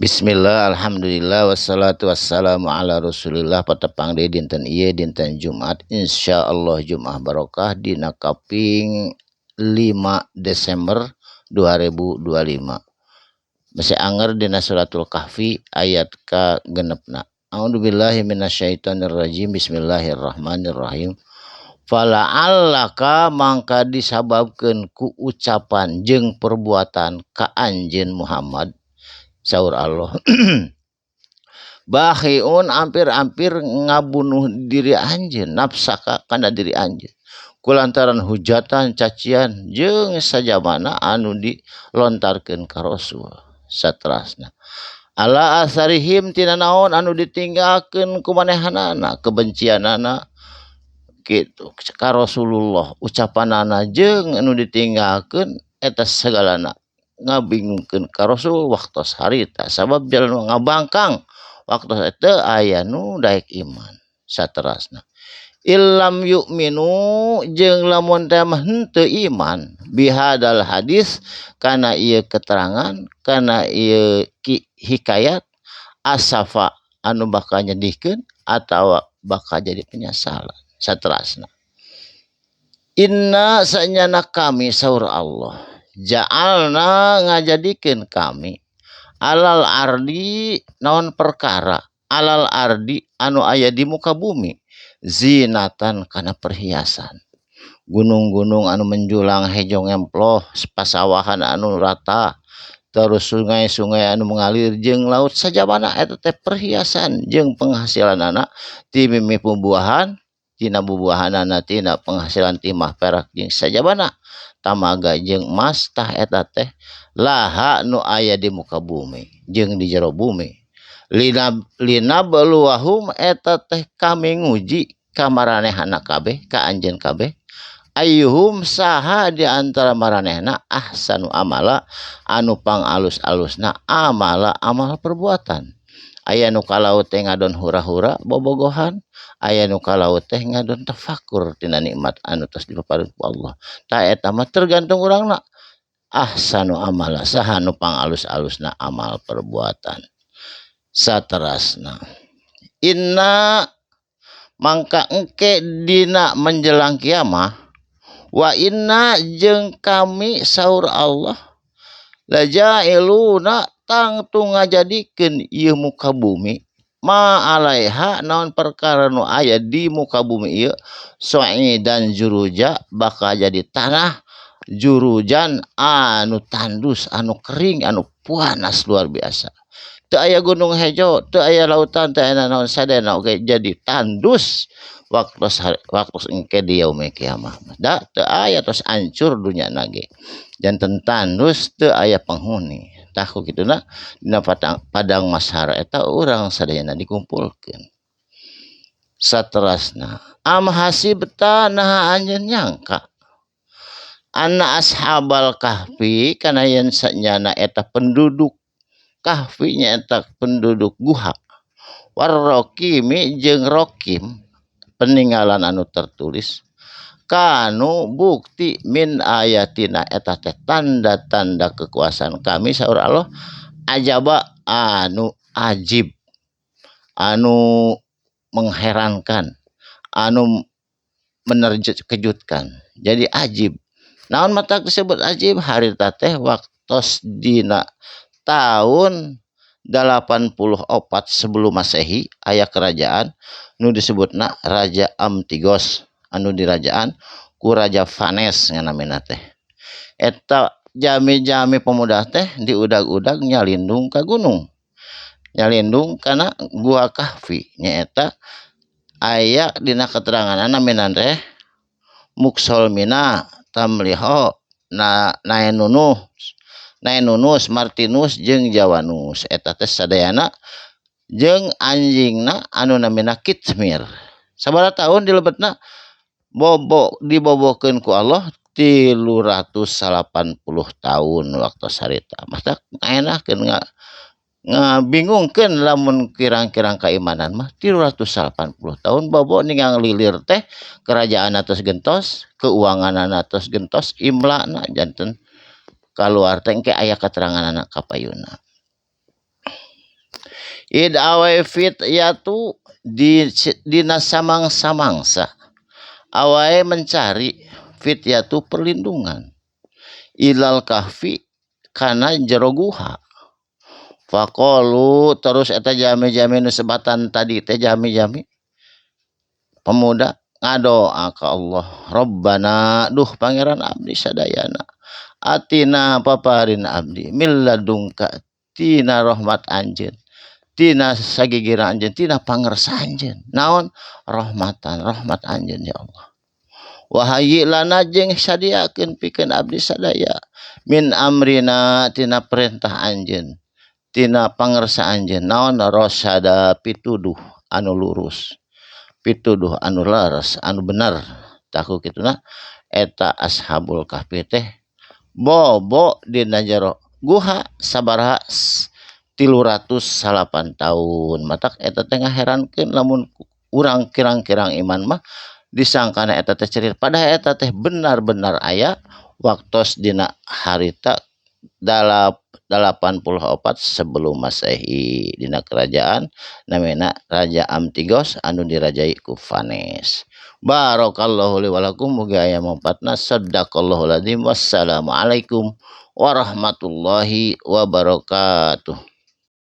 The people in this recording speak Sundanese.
Bismillah, alhamdulillah, wassalatu wassalamu ala rasulillah. Patepang deui dinten ieu dinten Jumat, insyaallah Jumat barokah dina kaping 5 Desember 2025. Masih anger dina suratul kahfi ayat ka genepna. A'udzubillahi minasyaitonir rajim. Bismillahirrahmanirrahim. Fala'allaka mangka disababkeun ku ucapan jeung perbuatan ka anjeun Muhammad saur Allah bahiun hampir-hampir ngabunuh diri anjeun nafsaka kana diri anjeun kulantaran hujatan cacian jeung sajamana anu dilontarkeun ka Rasul saterasna ala asarihim tina naon anu ditinggalkeun ku manehanana kebencianana kitu ka Rasulullah ucapanana jeung anu ditinggalkeun eta sagalana ngabingungkeun ka Rasul waktos harita sabab jalma ngabangkang waktos teu aya nu daek iman saterasna illam yu'minu jeung lamun teh mah henteu iman bihadal hadis kana ieu keterangan kana ieu hikayat asafa anu bakal nyedihkeun atawa bakal jadi penyesalan saterasna inna sanyana kami saur Allah ja'alna ngajadikeun kami alal ardi naon perkara alal ardi anu aya di muka bumi zinatan kana perhiasan gunung-gunung anu menjulang hejong emploh pasawahan anu rata terus sungai-sungai anu mengalir jeung laut sajabana eta teh perhiasan jeung penghasilanana ti mimi pembuahan tina bubuahanana tina penghasilan timah perak jeung sajabana tamaga jeung emas tah eta teh laha nu aya di muka bumi jeung di jero bumi lina beluahum eta teh kami nguji ka maranehna kabeh ka anjeun kabeh ayyuhum saha di antara maranehna ahsanu amala anu pangalus-alusna amala amal perbuatan aya nu kalau teh ngadon hura-hura bobogohan aya nu kalau teh ngadon tafakur tina nikmat anu tos dipapareun ku Allah ta eta mah tergantung urangna ahsanu amala saha nu pangalus-alusna amal perbuatan saterasna inna mangka engke dina menjelang kiamah wa inna jeung kami saur Allah lajailuna tangtu ngajadikeun ieu muka bumi ma alaiha naon perkara nu aya di muka bumi ieu dan juruja bakal jadi tanah jurujan anu tandus anu kering anu panas luar biasa teu aya gunung hejo teu aya lautan teu aya naon sadena oge jadi tandus waktu engke di yaumil kiamah da teu aya tos hancur dunya nage janten tandus teu aya penghuni tah ku kituna dina padang mahsyar eta urang sadayana dikumpulkeun saterasna am hasibta naha anjeun nyangka anna ashabal kahfi kana yen sanyana eta penduduk kahfi nya eta penduduk guha warrokimi jeung rokim peninggalan anu tertulis kanu bukti min ayatina eta teh tanda-tanda kekuasaan kami saur Allah ajaba anu ajib anu mengherankan anu menerkejutkan jadi ajib naon mata disebut ajib harita teh waktos dina tahun 84 sebelum Masehi aya kerajaan nu disebutna Raja Amtigos anu dirajaan ku Raja Vanes nganamina teh eta jami-jami pemuda teh diudag-udag nyalindung ka gunung nyalindung kana gua kahfi nyaeta aya dina keterangan naminan teh Muksolmina Tamliho Naenunus Martinus jeung Jawanus eta teh sadayana jeung anjingna anu namina Kitmir sabaraha taun dilebetna dibobokeun ku Allah 380 tahun waktu sarita masa enakeun ngabingungkeun lamun kirang-kirang keimanan mah 380 tahun bobo ningang lilir teh kerajaan atas gentos keuangan atas gentos imlana janten kaluar teh engke aya keterangan anak kapayuna id awai fit yatu dina samang-samangsa awai mencari fit yatu perlindungan ilal kahfi kana jero guha. Faqalu terus eta jami-jami nu sebatan tadi teh jami-jami pemuda ngadoa ka Allah, Rabbana duh pangeran abdi sadayana, atina paparin abdi min ladungka tina rahmat anjeun, tina sagigira anjeun, tina pangersa anjeun. Naon? Rahmat anjeun ya Allah. Wahai lana jeung sadiakeun pikeun abdi sadaya min amrina tina perintah anjeun, tina pangersa anjeun. Naon? Rasyada pituduh anu lurus, pituduh anu laras anu bener. Taku kituna eta ashabul kahfi teh bobo dina jero guha sabaraha 308 tahun. Matak eta teh ngaherankeun lamun urang kirang-kirang iman mah disangkana eta teh cerit, padahal eta teh benar-benar aya waktos dina harita 84 sebelum Masehi dina kerajaan namina Raja Amtigos anu dirajai ku Vanes. Barakallahu li walakum, muga aya mangpaatna. Sadaqallahul adzim. Wassalamualaikum warahmatullahi wabarakatuh.